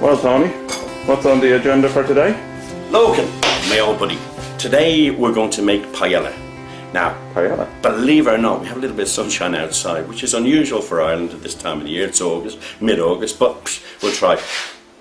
Well, Tony, what's on the agenda for today? Logan, my old buddy, today we're going to make paella. Now, Paella. Believe it or not, we have a little bit of sunshine outside, which is unusual for Ireland at this time of the year. It's August, mid-August, but we'll try.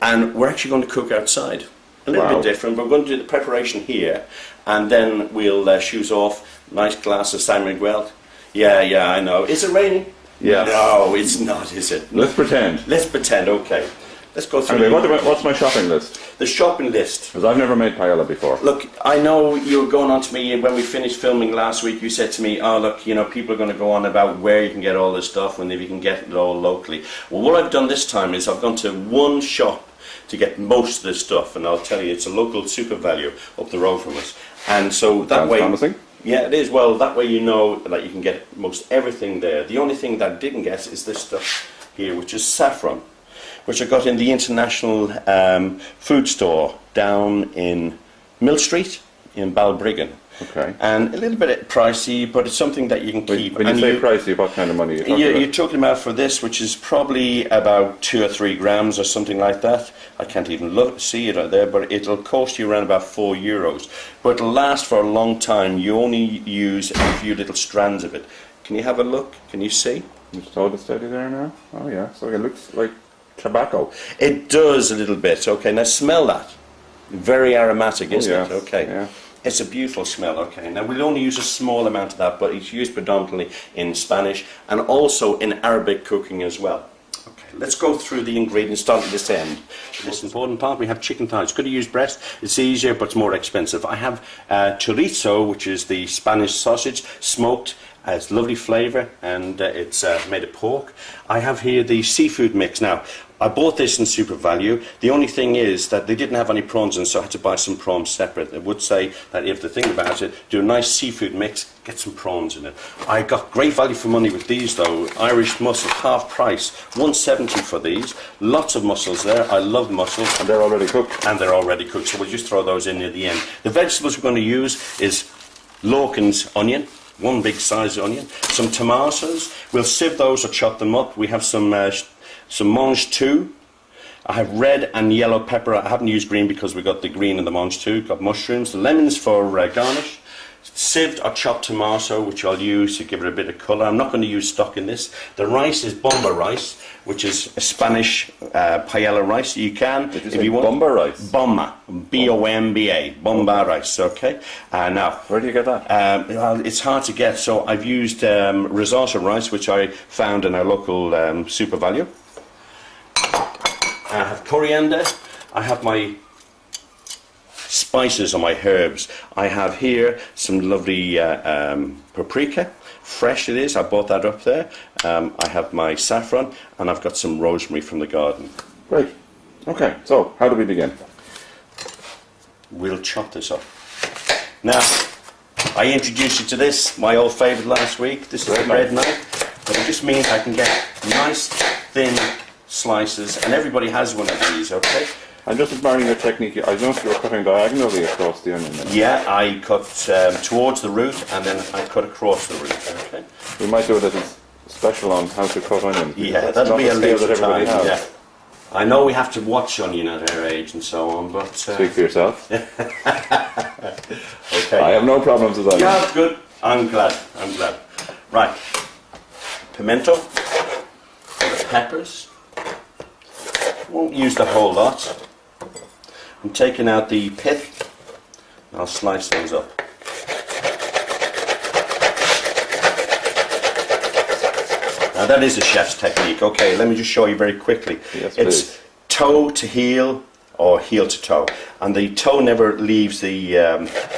And we're actually going to cook outside. A little bit different. We're going to do the preparation here, and then we'll shoes off. Nice glass of San Miguel. Yeah, I know. Is it raining? Yeah. No, it's not, is it? Let's pretend. Let's pretend, okay. Let's go through. Anyway, what's my shopping list? The shopping list. Because I've never made paella before. Look, I know you were going on to me when we finished filming last week. You said to me, "Oh, look, you know, people are going to go on about where you can get all this stuff and if you can get it all locally." Well, what I've done this time is I've gone to one shop to get most of this stuff, and I'll tell you, it's a local Super Value up the road from us, and so that way. Promising. Yeah, it is. Well, that way you know that you can get most everything there. The only thing that I didn't get is this stuff here, which is saffron, which I got in the International Food Store down in Mill Street in Balbriggan. Okay. And a little bit pricey, but it's something that you can keep. When you say pricey, what kind of money are you talking about? You're talking about for this, which is probably about 2 or 3 grams or something like that. I can't even see it out there, but it'll cost you around about €4. But it'll last for a long time. You only use a few little strands of it. Can you have a look? Can you see? Just hold it steady there now. Oh yeah, so it looks like tobacco. It does a little bit. Okay, now smell that. Very aromatic, isn't it? Okay. Yeah. It's a beautiful smell. Okay, now we'll only use a small amount of that, but it's used predominantly in Spanish and also in Arabic cooking as well. Okay, let's go through the ingredients, start at this end. This important part, we have chicken thighs. Could you use breast? It's easier, but it's more expensive. I have chorizo, which is the Spanish sausage, smoked. It's lovely flavour, and it's made of pork. I have here the seafood mix. Now, I bought this in Super Value. The only thing is that they didn't have any prawns in, so I had to buy some prawns separate. They would say that if the thing about it, do a nice seafood mix, get some prawns in it. I got great value for money with these though. Irish mussels, half price, $1.70 for these. Lots of mussels there. I love mussels. And they're already cooked. And they're already cooked, so we'll just throw those in near the end. The vegetables we're going to use is Lorcan's onion. 1 big size onion, some tomatoes. We'll sieve those or chop them up. We have some mange too. I have red and yellow pepper. I haven't used green because we got the green in the mange too. Got mushrooms, the lemons for garnish. Sieved or chopped tomato, which I'll use to give it a bit of colour. I'm not going to use stock in this. The rice is bomba rice, which is a Spanish paella rice. You can, if you want. Bomba rice? Bomba, B-O-M-B-A, bomba rice, okay? Now, where do you get that? Well, it's hard to get, so I've used risotto rice, which I found in our local Super Value. I have coriander. I have my spices or my herbs. I have here some lovely paprika. Fresh it is. I bought that up there. I have my saffron, and I've got some rosemary from the garden. Great. Okay, so how do we begin? We'll chop this up. Now, I introduced you to this, my old favourite last week. This is the bread knife, but it just means I can get nice, thin slices, and everybody has one of these, okay? I'm just admiring your technique. I noticed you were cutting diagonally across the onion. Yeah, I cut towards the root, and then I cut across the root, okay? We might do a little special on how to cut onion. Yeah, that'll be a later time, has. yeah. I know we have to watch onion at our age and so on, but... Speak for yourself. Okay. I have no problems with that. Yeah, good. I'm glad. Right. Pimento. The peppers. Won't use the whole lot. I'm taking out the pith. I'll slice those up. Now that is a chef's technique. Okay, let me just show you very quickly. Yes, it's toe to heel or heel to toe, and the toe never leaves the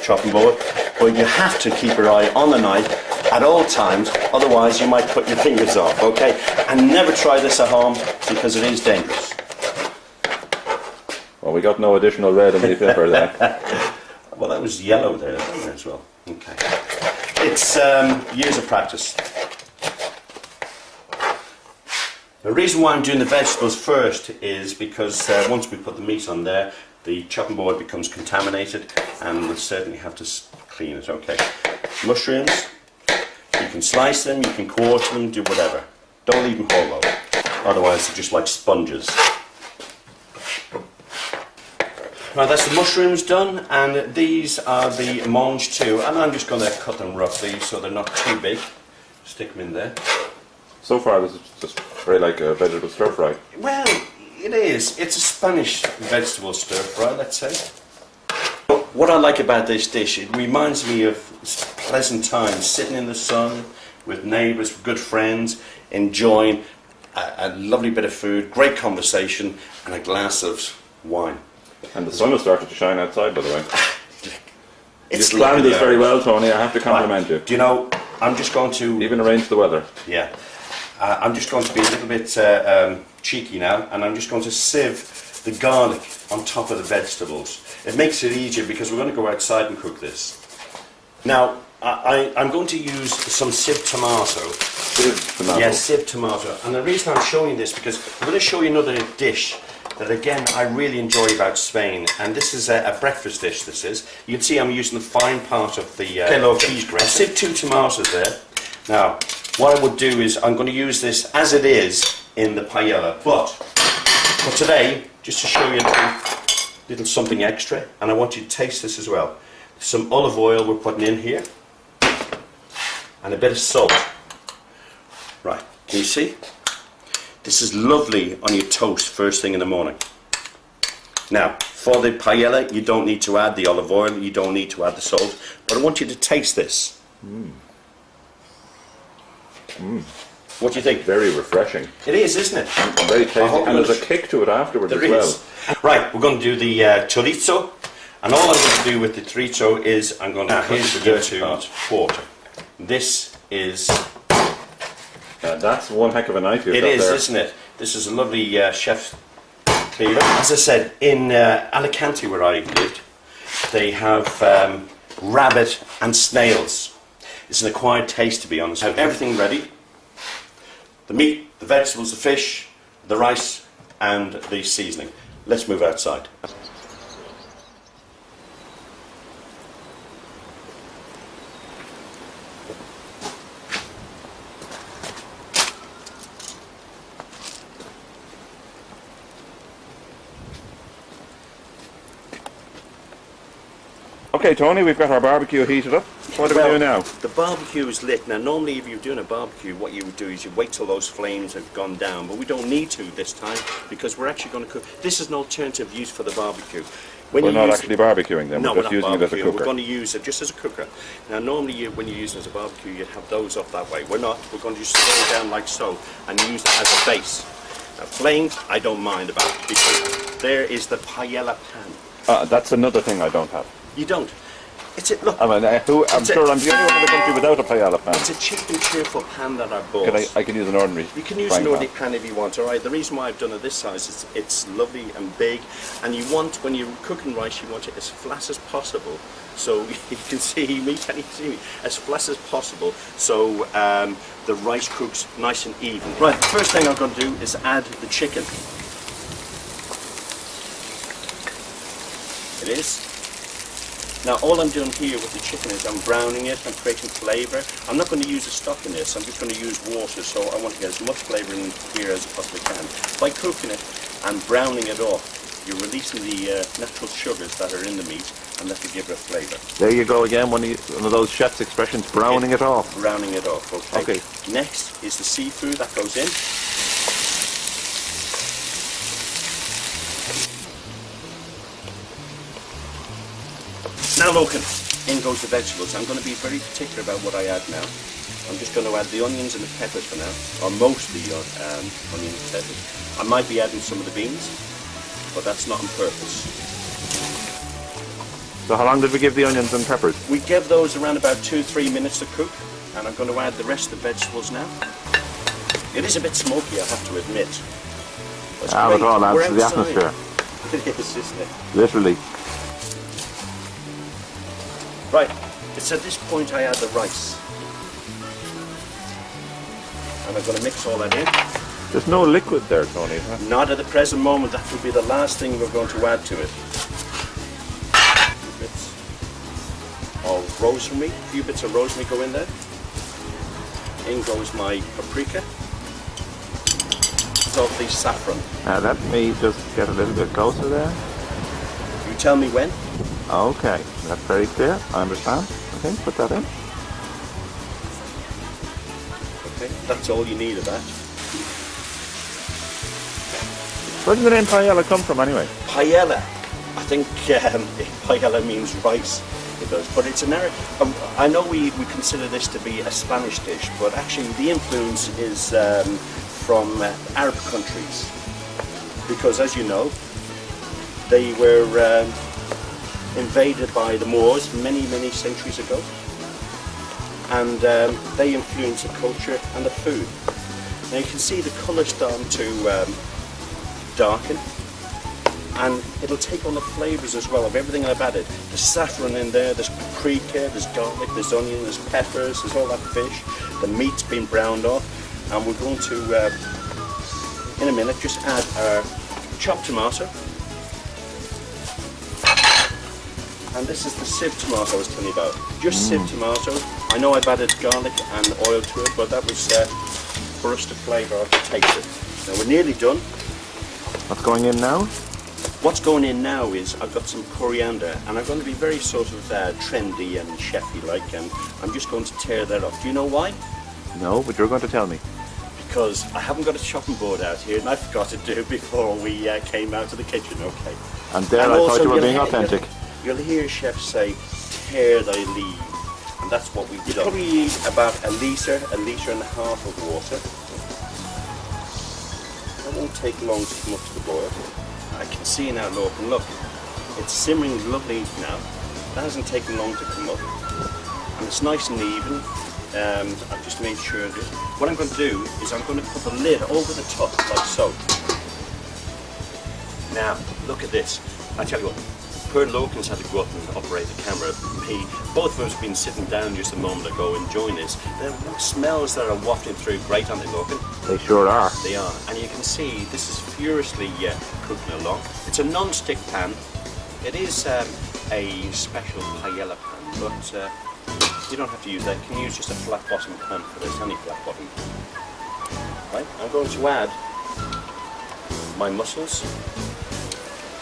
chopping board, but you have to keep your eye on the knife at all times, otherwise you might cut your fingers off, okay? And never try this at home because it is dangerous. Well, we got no additional red in the pepper there. Well, that was yellow there as well. Okay. It's years of practice. The reason why I'm doing the vegetables first is because once we put the meat on there, the chopping board becomes contaminated, and we'll certainly have to clean it. Okay. Mushrooms, you can slice them, you can quarter them, do whatever. Don't leave them whole though, otherwise they're just like sponges. Right, that's the mushrooms done, and these are the mange too. And I'm just going to cut them roughly so they're not too big. Stick them in there. So far, this is just very like a vegetable stir fry. Well, it is. It's a Spanish vegetable stir fry, let's say. What I like about this dish, it reminds me of pleasant times, sitting in the sun with neighbours, good friends, enjoying a lovely bit of food, great conversation, and a glass of wine. And the sun has started to shine outside, by the way. It's You've planned this very well, Tony. I have to compliment you. Do you know, I'm just going to... Even arranged the weather. Yeah. I'm just going to be a little bit cheeky now, and I'm just going to sieve the garlic on top of the vegetables. It makes it easier because we're going to go outside and cook this. Now, I'm going to use some sieved tomato. Sieved tomato? Yes, sieved tomato. And the reason I'm showing this, because I'm going to show you another dish that, again, I really enjoy about Spain. And this is a breakfast dish, this is. You can see I'm using the fine part of the yellow cheese grater. I sieved 2 tomatoes there. Now, what I would do is I'm going to use this as it is in the paella. But for today, just to show you a little something extra, and I want you to taste this as well. Some olive oil we're putting in here, and a bit of salt. Right, can you see? This is lovely on your toast first thing in the morning. Now, for the paella, you don't need to add the olive oil, you don't need to add the salt, but I want you to taste this. What do you think? Very refreshing. It is, isn't it? And very tasty. And there's a kick to it afterwards as well. Right, we're going to do the chorizo. And all I'm going to do with the chorizo is I'm going to give it to quarter. This is... that's one heck of a knife you've It got is, there. isn't it? This is a lovely chef's cleaver. As I said, in Alicante where I lived, they have rabbit and snails. It's an acquired taste, to be honest. I have everything ready. The meat, the vegetables, the fish, the rice, and the seasoning. Let's move outside. Okay, Tony, we've got our barbecue heated up. What do we do now? The barbecue is lit. Now, normally if you're doing a barbecue, what you would do is you wait till those flames have gone down, but we don't need to this time because we're actually going to cook. This is an alternative use for the barbecue. We're not actually barbecuing them, no, we're just using it as a cooker. We're going to use it just as a cooker. Now, normally when you're using it as a barbecue, you'd have those off that way. We're not. We're going to just slow it down like so and use it as a base. Now, flames, I don't mind about because there is the paella pan. That's another thing I don't have. You don't? It's a, look, I'm sure I'm the only one in the country without a paella pan. it's a cheap and cheerful pan that I bought. I can use an ordinary. You can use an ordinary pan if you want, alright? The reason why I've done it this size is it's lovely and big, and you want, when you're cooking rice, you want it as flat as possible. So you can see me, can you see me? As flat as possible, so the rice cooks nice and even. Right, the first thing I'm going to do is add the chicken. It is. Now all I'm doing here with the chicken is I'm browning it, I'm creating flavour. I'm not going to use a stock in this, I'm just going to use water, so I want to get as much flavour in here as I possibly can. By cooking it and browning it off, you're releasing the natural sugars that are in the meat and that will give it a flavour. There you go again, one of those chef's expressions, browning it off. Browning it off, okay. Okay. Next is the seafood that goes in. Now look, in goes the vegetables. I'm going to be very particular about what I add now. I'm just going to add the onions and the peppers for now, or mostly onions and peppers. I might be adding some of the beans, but that's not on purpose. So how long did we give the onions and peppers? We give those around about 2-3 minutes to cook, and I'm going to add the rest of the vegetables now. It is a bit smoky, I have to admit. But it all adds to the atmosphere. It is, isn't it? Literally. Right, it's at this point I add the rice. And I'm going to mix all that in. There's no liquid there, Tony. Huh? Not at the present moment, that will be the last thing we're going to add to it. A few bits of rosemary, a few bits of rosemary go in there. In goes my paprika. Lovely saffron. Let me just get a little bit closer there. A few You tell me when. Okay, that's very clear. I understand. Okay, put that in. Okay, that's all you need of that. Where did the name paella come from anyway? Paella. I think paella means rice. It does, but it's an Arab. I know we consider this to be a Spanish dish, but actually the influence is from Arab countries, because as you know, they were invaded by the Moors many centuries ago, and they influenced the culture and the food. Now you can see the colour starting to darken, and it'll take on the flavours as well of everything I've added. There's saffron in there, there's paprika, there's garlic, there's onion, there's peppers, there's all that fish. The meat's been browned off, and we're going to, in a minute, just add our chopped tomato. And this is the sieved tomato I was telling you about. Just sieved tomato. I know I've added garlic and oil to it, but that was for us to flavour or to taste it. Now we're nearly done. What's going in now? What's going in now is I've got some coriander, and I'm going to be very sort of trendy and chefy-like, and I'm just going to tear that off. Do you know why? No, but you're going to tell me. Because I haven't got a chopping board out here, and I forgot to do it before we came out of the kitchen. Okay. And there, I thought you were being authentic. You'll hear chefs say, "Tear thy leave," and that's what we've done. Probably use about a litre and a half of water. It won't take long to come up to the boil. I can see now, look, it's simmering lovely now. That hasn't taken long to come up, and it's nice and even. I've just made sure of it. What I'm going to do is I'm going to put the lid over the top like so. Now, look at this. I tell you what, poor Logan's had to go up and operate the camera. Both of us have been sitting down just a moment ago enjoying this. The smells that are wafting through, great, aren't they, Logan? They sure are. They are, and you can see this is furiously cooking along. It's a non-stick pan. It is a special paella pan, but you don't have to use that. You can use just a flat bottom pan for this, any flat bottom. Right, I'm going to add my mussels.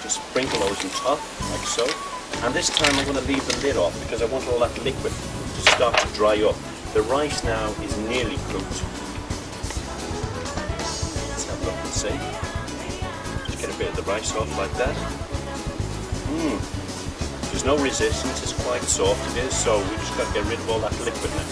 Just sprinkle those on top, like so. And this time I'm going to leave the lid off because I want all that liquid to start to dry up. The rice now is nearly cooked. Let's have a look and see. Just get a bit of the rice off like that. There's no resistance, it's quite soft it is, so we just got to get rid of all that liquid now.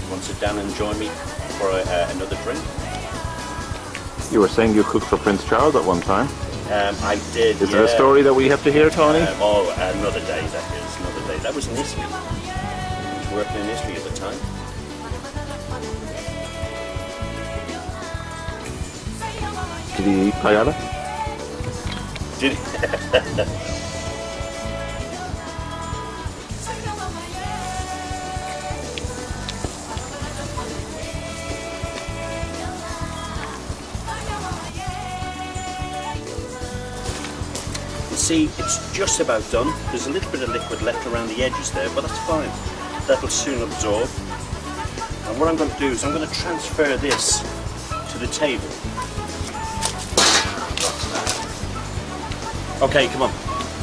You want to sit down and join me for another drink? You were saying you cooked for Prince Charles at one time. I did. Is there a story that we have to hear, Tony? Another day, that is, another day. That was in Italy. I was working in Italy at the time. Did he eat paella? Did he? See, it's just about done. There's a little bit of liquid left around the edges there, but that's fine. That'll soon absorb. And what I'm going to do is I'm going to transfer this to the table. Okay, come on.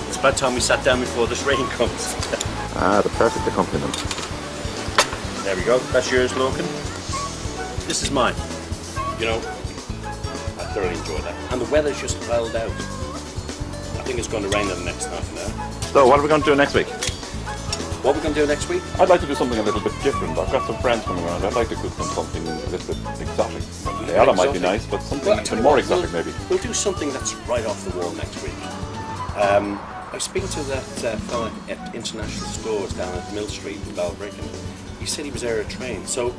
It's about time we sat down before this rain comes. The perfect accompaniment. There we go. That's yours, Logan. This is mine. You know, I thoroughly enjoy that. And the weather's just held out. I think it's going to rain in the next half an hour. So what are we going to do next week? What are we going to do next week? I'd like to do something a little bit different. I've got some friends coming around. I'd like to cook them something a little bit exotic. Paella might be nice, but something even more exotic maybe. We'll do something that's right off the wall next week. I was speaking to that fella at International Stores down at Mill Street in Balbrick, and he said he was Eritrean. So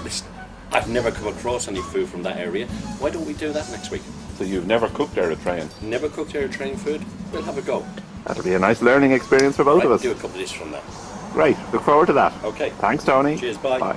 listen, I've never come across any food from that area. Why don't we do that next week? So you've never cooked Eritrean? Never cooked Eritrean food? We'll have a go. That'll be a nice learning experience for both of us. Do a couple of dishes from that. Great. Look forward to that. Okay. Thanks, Tony. Cheers. Bye. Bye.